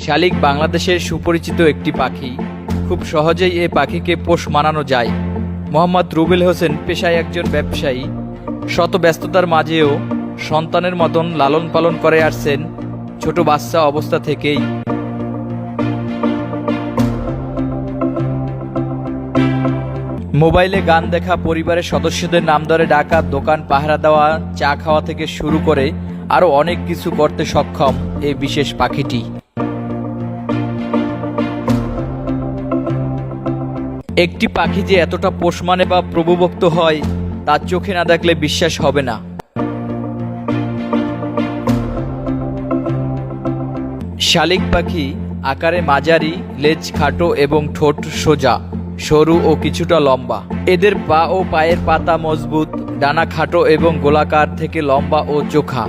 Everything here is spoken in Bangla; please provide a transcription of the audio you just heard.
শালিক বাংলাদেশের সুপরিচিত একটি পাখি। খুব সহজেই এ পাখিকে পোষ মানানো যায়। মোহাম্মদ রুবেল হোসেন পেশায় একজন ব্যবসায়ী। শত ব্যস্ততার মাঝেও সন্তানের মতন লালন পালন করে আসছেন ছোট বাচ্চা অবস্থা থেকেই। মোবাইলে গান দেখা, পরিবারের সদস্যদের নাম ধরে ডাকা, দোকান পাহারা দেওয়া, চা খাওয়া থেকে শুরু করে আরও অনেক কিছু করতে সক্ষম এই বিশেষ পাখিটি। একটি পাখি যে এতটা পোষ মানে বা প্রভুভক্ত হয় তা চোখে না দেখলে বিশ্বাস হবে না। শালিক পাখি আকারে মাঝারি, লেজ খাটো এবং ঠোঁট সোজা, সরু ও কিছুটা লম্বা। এদের পা ও পায়ের পাতা মজবুত, ডানা খাটো এবং গোলাকার থেকে লম্বা ও চোখা।